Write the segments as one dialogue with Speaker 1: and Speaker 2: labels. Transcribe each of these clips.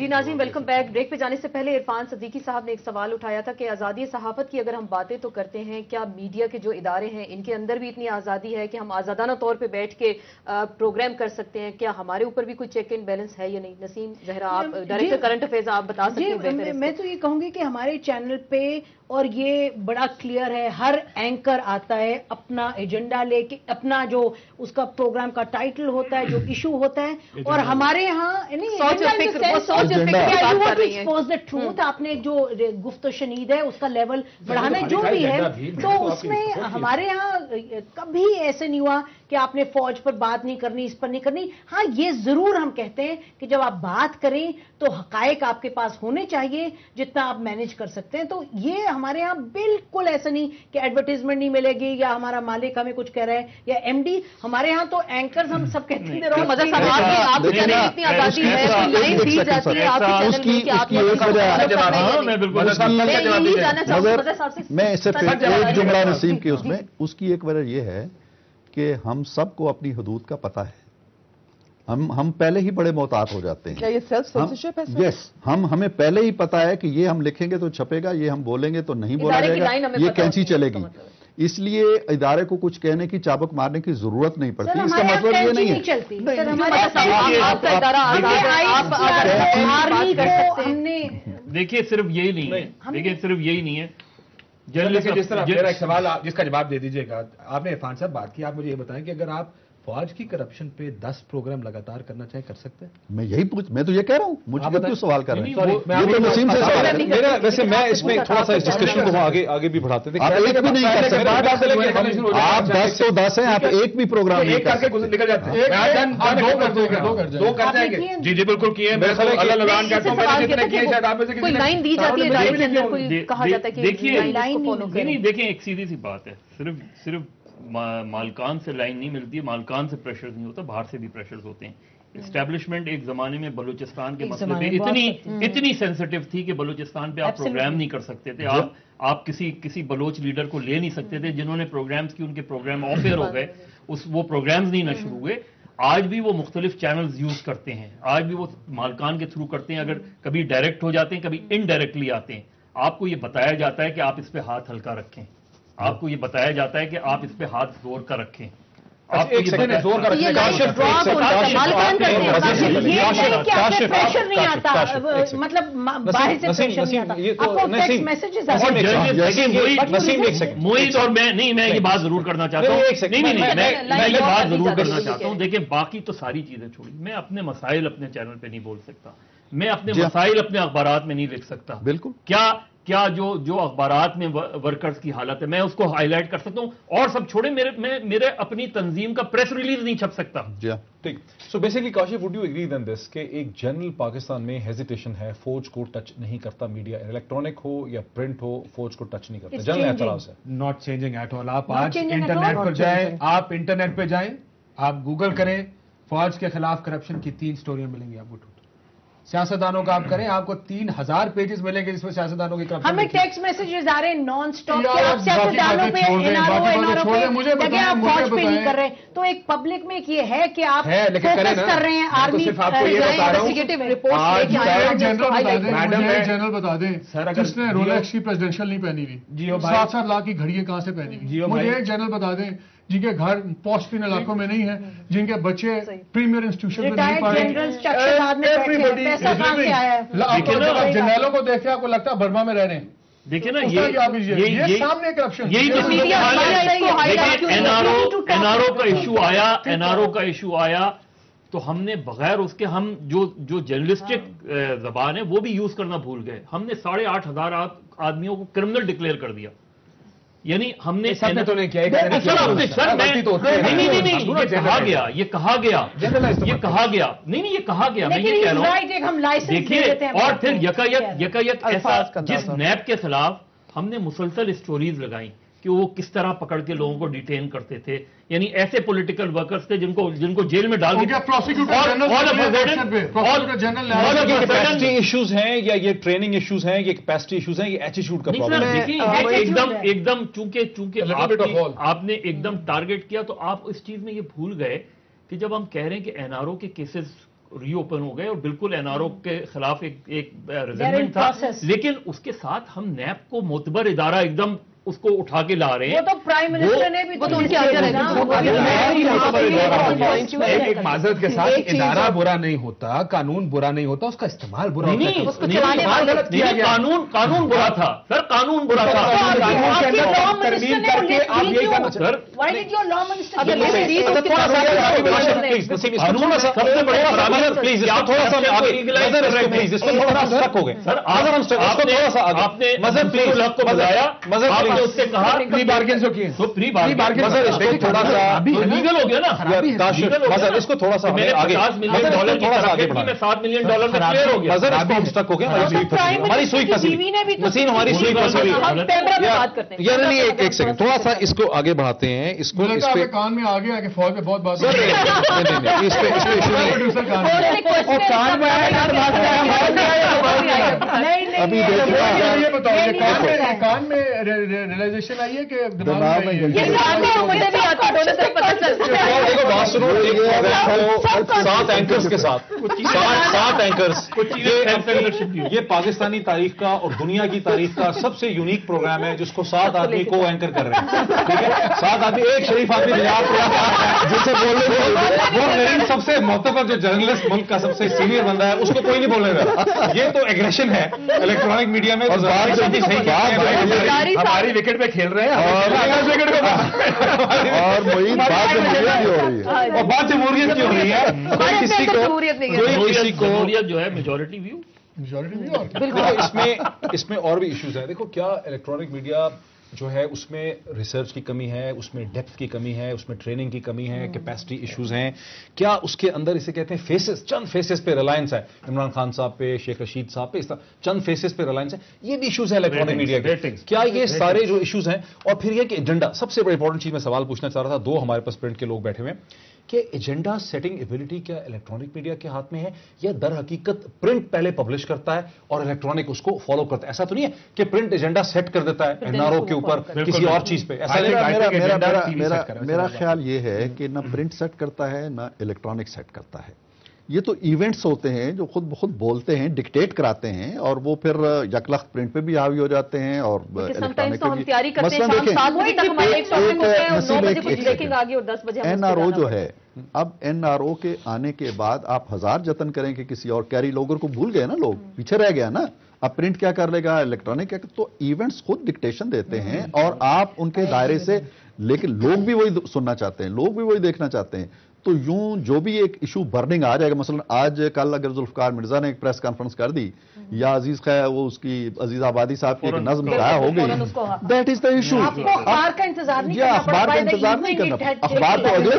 Speaker 1: جی ناظرین welcome back. Break پہ جانے سے پہلے عرفان صدیقی صاحب نے ایک سوال اٹھایا تھا کہ آزادی صحافت کی اگر ہم باتیں تو کرتے ہیں, کیا میڈیا کے جو ادارے ہیں ان کے اندر بھی اتنی آزادی ہے کہ ہم آزادانہ طور پہ بیٹھ کے پروگرام کر سکتے ہیں؟ کیا ہمارے اوپر بھی کوئی چیک اینڈ بیلنس ہے یا نہیں؟ نسیم زہرا, آپ ڈائریکٹر کرنٹ افیئرز, آپ بتا سکتے ہیں.
Speaker 2: میں تو یہ کہوں گی کہ ہمارے چینل پہ اور یہ بڑا کلیئر ہے, ہر اینکر آتا ہے اپنا ایجنڈا لے کے, اپنا جو اس کا پروگرام کا ٹائٹل ہوتا ہے, جو ایشو ہوتا ہے, اور ہمارے یہاں ٹروتھ, آپ نے جو گفت و شنید ہے اس کا لیول بڑھانا جو بھی ہے, تو اس میں ہمارے یہاں کبھی ایسے نہیں ہوا کہ آپ نے فوج پر بات نہیں کرنی, اس پر نہیں کرنی. ہاں یہ ضرور ہم کہتے ہیں کہ جب آپ بات کریں تو حقائق آپ کے پاس ہونے چاہیے جتنا آپ مینج کر سکتے ہیں. تو یہ ہمارے ہاں بالکل ایسا نہیں کہ ایڈورٹیزمنٹ نہیں ملے گی یا ہمارا مالک ہمیں کچھ کہہ رہا ہے یا ایم ڈی. ہمارے ہاں تو اینکرز ہم سب کہتے ہیں
Speaker 3: میں صرف ایک جملہ نسیم کی, اس کی ایک وجہ یہ ہے کہ ہم سب کو اپنی حدود کا پتہ ہے. ہم پہلے ہی بڑے محتاط ہو جاتے ہیں.
Speaker 4: کیا یہ سیلف سینسرشپ ہے؟
Speaker 3: یس, ہمیں پہلے ہی پتا ہے کہ یہ ہم لکھیں گے تو چھپے گا, یہ ہم بولیں گے تو نہیں بولا جائے گا, یہ کینچی چلے گی. اس لیے ادارے کو کچھ کہنے کی, چابک مارنے کی ضرورت نہیں پڑتی. اس کا مطلب یہ نہیں ہے.
Speaker 5: دیکھیے صرف یہی نہیں ہے, دیکھیے صرف یہی نہیں ہے.
Speaker 6: جس طرح میرا ایک سوال, جس کا جواب دے دیجیے گا. آپ نے عرفان صاحب بات کی, آپ مجھے یہ بتائیں کہ اگر آپ فوج کی کرپشن پہ 10 پروگرام لگاتار کرنا چاہے کر سکتے ہیں؟
Speaker 3: میں تو یہ کہہ رہا ہوں, مجھے کیوں سوال کر رہے ہیں؟
Speaker 4: ویسے میں اس میں تھوڑا سا اس ڈسکشن کو آگے بھی بڑھاتے تھے.
Speaker 3: آپ ایک بھی نہیں کر سکتے, آپ 10 تو 10 ہیں, آپ ایک بھی پروگرام نہیں کر سکتے.
Speaker 6: نکل جاتے ہیں, دو کر جائیں گے. جی جی بالکل کیے,
Speaker 5: دیکھیں ایک سیدھی سی بات ہے, صرف مالکان سے لائن نہیں ملتی ہے, مالکان سے پریشر نہیں ہوتا, باہر سے بھی پریشرز ہوتے ہیں. اسٹیبلشمنٹ ایک زمانے میں بلوچستان کے مسئلے پہ اتنی سینسٹیو تھی کہ بلوچستان پہ آپ پروگرام نہیں کر سکتے تھے. آپ کسی بلوچ لیڈر کو لے نہیں سکتے تھے. جنہوں نے پروگرامز کی ان کے پروگرام آف ایئر ہو گئے, وہ پروگرامز نہیں نہ شروع ہوئے. آج بھی وہ مختلف چینلز یوز کرتے ہیں, آج بھی وہ مالکان کے تھرو کرتے ہیں. اگر کبھی ڈائریکٹ ہو جاتے ہیں, کبھی انڈائریکٹلی آتے ہیں. آپ کو یہ بتایا جاتا ہے کہ آپ اس پہ ہاتھ ہلکا رکھیں, آپ کو یہ بتایا جاتا ہے کہ آپ اس پہ ہاتھ زور کا رکھیں. موہت اور میں یہ بات ضرور کرنا چاہتا ہوں, میں یہ بات ضرور کرنا چاہتا ہوں. دیکھیں باقی تو ساری چیزیں چھوڑی, میں اپنے مسائل اپنے چینل پہ نہیں بول سکتا, میں اپنے مسائل اپنے اخبارات میں نہیں لکھ سکتا.
Speaker 3: بالکل,
Speaker 5: کیا جو اخبارات میں ورکرز کی حالت ہے میں اس کو ہائی لائٹ کر سکتا ہوں, اور سب چھوڑے میرے اپنی تنظیم کا پریس ریلیز نہیں چھپ سکتا.
Speaker 4: ٹھیک. So basically Kashif, would you agree then this کہ ایک جنرل پاکستان میں ہیزیٹیشن ہے, فوج کو ٹچ نہیں کرتا میڈیا, الیکٹرانک ہو یا پرنٹ ہو, فوج کو ٹچ نہیں کرتا, جنرل اعتراض ہے.
Speaker 6: Not changing at all. آپ آج انٹرنیٹ پہ جائیں, آپ گوگل کریں, فوج کے خلاف کرپشن کی 3 سٹوریاں ملیں گی آپ کو. سیاستدانوں کا آپ کریں, آپ کو 3000 پیجز ملیں گے جس میں سیاستدانوں کی کرپشن.
Speaker 2: ہمیں ٹیکسٹ میسجز آ رہے ہیں نان اسٹاپ کہ آپ سیاستدانوں پہ مجھے فوج پہ نہیں کر رہے. تو ایک پبلک میں یہ ہے کہ آپ فوکس کر رہے ہیں آرمی.
Speaker 6: صرف آپ کو یہ بتا رہا ہوں,
Speaker 7: جنرل بتا دیں جس نے رولیکس کی پریزیڈنشل نہیں پہنی ہوئی, 7-7 لاکھ کی گھڑیاں کہاں سے پہنی ہوئی. مجھے ایک جنرل بتا دیں جن کے گھر پوسٹ ان علاقوں میں نہیں ہے, جن کے بچے پریمیئر انسٹیٹیوشن میں نہیں پڑھ رہے. جنرلوں کو دیکھ کے آپ کو لگتا ہے برما میں رہ رہے ہیں.
Speaker 5: دیکھیں نا
Speaker 7: یہ سامنے کرپشن,
Speaker 5: این آر او کا ایشو آیا تو ہم نے بغیر اس کے, ہم جو جرنلسٹک زبان ہے وہ بھی یوز کرنا بھول گئے. ہم نے 8,500 آدمیوں کو کرمنل ڈکلیئر کر دیا. یعنی ہم نے
Speaker 6: تو نہیں کیا,
Speaker 5: یہ کہا گیا نہیں یہ کہا گیا, میں یہ کہہ رہا ہوں. دیکھیے, اور پھر یکایک ایسا, جس نیب کے خلاف ہم نے مسلسل اسٹوریز لگائیں کہ وہ کس طرح پکڑ کے لوگوں کو ڈیٹین کرتے تھے. یعنی ایسے پولیٹیکل ورکرز تھے جن کو جیل میں ڈال دیا.
Speaker 4: کیپیسٹی ایشوز ہیں یا یہ ٹریننگ ایشوز ہیں, یہ کیپیسٹی ایشوز ہیں, یہ ایٹیٹیوڈ کا پرابلم ہے.
Speaker 5: ایک دم چونکہ آپ نے ایک دم ٹارگٹ کیا تو آپ اس چیز میں یہ بھول گئے کہ جب ہم کہہ رہے ہیں کہ این آر او کے کیسز ری اوپن ہو گئے اور بالکل NRO کے خلاف ایک ریزنمنٹ تھا، لیکن اس کے ساتھ ہم نیب کو معتبر ادارہ ایک دم اس کو اٹھا کے لا رہے ہیں.
Speaker 2: وہ تو پرائم منسٹر نے بھی
Speaker 6: ایک معذرت کے ساتھ ادارہ برا نہیں ہوتا، قانون برا نہیں ہوتا، اس کا استعمال برا ہوتا ہے.
Speaker 5: قانون برا تھا سر، قانون برا تھا.
Speaker 6: ترمیم کر کے آپ یہی کرنا سر.
Speaker 5: اس سے کہا
Speaker 6: پری بارگن جو کیے
Speaker 5: تو پری بارگن
Speaker 4: تھوڑا سا
Speaker 5: لیگل ہو گیا نا.
Speaker 4: اس کو تھوڑا سا
Speaker 5: $50 ملین کی ترقی میں $7 ملین میں کلیئر ہو گیا.
Speaker 4: اسٹک ہو گیا. ہماری سوئی پھنسی وسیم، ہماری سوئی پھنسی. یعنی ایک سیکنڈ تھوڑا سا اس کو آگے بڑھاتے ہیں. اس کو اس پہ
Speaker 7: کان میں آگے آگے فوج پہ بہت بات
Speaker 4: اس پہ
Speaker 3: ابھی
Speaker 7: یہ بتاؤ کان میں ریئلائزیشن آئی ہے کہ دماغ میں
Speaker 4: 7 اینکرز کے ساتھ 7 اینکرز. یہ پاکستانی تاریخ کا اور دنیا کی تاریخ کا سب سے یونیک پروگرام ہے جس کو 7 آدمی کو اینکر کر رہے ہیں. ٹھیک ہے، 7 آدمی، ایک شریف آدمی جسے بولنے وہ میری سب سے معتبر جو جرنلسٹ ملک کا سب سے سینئر بندہ ہے اس کو کوئی نہیں بولنے گا. یہ تو ایگریشن ہے الیکٹرانک میڈیا میں.
Speaker 6: ہماری وکٹ پہ کھیل رہے ہیں
Speaker 3: اور
Speaker 4: بات جمہوریت کی ہو رہی ہے.
Speaker 5: جمہوریت جو ہے میجورٹی ویو.
Speaker 4: اس میں اور بھی ایشوز ہیں. دیکھو کیا الیکٹرانک میڈیا جو ہے اس میں ریسرچ کی کمی ہے، اس میں ڈیپتھ کی کمی ہے، اس میں ٹریننگ کی کمی ہے، کیپیسٹی ایشوز ہیں. کیا اس کے اندر اسے کہتے ہیں فیسز، چند فیسز پہ ریلائنس ہے، عمران خان صاحب پہ، شیخ رشید صاحب پہ، اس طرح چند فیسز پہ ریلائنس ہے. یہ بھی ایشوز ہیں الیکٹرانک میڈیا کے. کیا یہ سارے جو ایشوز ہیں، اور پھر یہ کہ ایجنڈا، سب سے بڑی امپورٹنٹ چیز میں سوال پوچھنا چاہ رہا تھا. 2 ہمارے پاس پرنٹ کے لوگ بیٹھے ہوئے ہیں کہ ایجنڈا سیٹنگ ایبلٹی کیا الیکٹرانک میڈیا کے ہاتھ میں ہے یا در حقیقت پرنٹ پہلے پبلش کرتا ہے اور الیکٹرانک اس کو فالو کرتا ہے؟ ایسا تو نہیں ہے کہ پرنٹ ایجنڈا سیٹ کر دیتا ہے NRO کے اوپر کسی اور چیز پہ.
Speaker 3: میرا خیال یہ ہے کہ نہ پرنٹ سیٹ کرتا ہے نہ الیکٹرانک سیٹ کرتا ہے. یہ تو ایونٹس ہوتے ہیں جو خود بخود بولتے ہیں، ڈکٹیٹ کراتے ہیں، اور وہ پھر یکلخت پرنٹ پہ بھی حاوی ہو جاتے ہیں اور الیکٹرانک پہ بھی. NRO جو ہے، اب NRO کے آنے کے بعد آپ 1000 جتن کریں کہ کسی اور کیری لوگر کو بھول گئے نا، لوگ پیچھے رہ گیا نا. اب پرنٹ کیا کر لے گا، الیکٹرانک کیا؟ تو ایونٹس خود ڈکٹیشن دیتے ہیں اور آپ ان کے دائرے سے، لیکن لوگ بھی وہی سننا چاہتے ہیں، لوگ بھی وہی دیکھنا چاہتے ہیں. تو یوں جو بھی ایک ایشو برننگ آ جائے گا، مثلا آج کل اگر ذوالفقار مرزا نے ایک پریس کانفرنس کر دی یا عزیز خیر وہ اس کی عزیز آبادی صاحب کی ایک نظم ضائع ہو گئی، دیٹ از دا ایشو.
Speaker 2: اخبار کا انتظار نہیں کرنا،
Speaker 3: اخبار کا انتظار نہیں کرنا، اخبار تو اگلے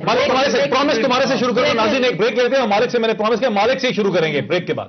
Speaker 4: مالک تمہارے سے شروع کرو. ناظرین ایک بریک لیتے ہیں. مالک سے میں نے پرومس کیا، مالک سے ہی شروع کریں گے بریک کے بعد.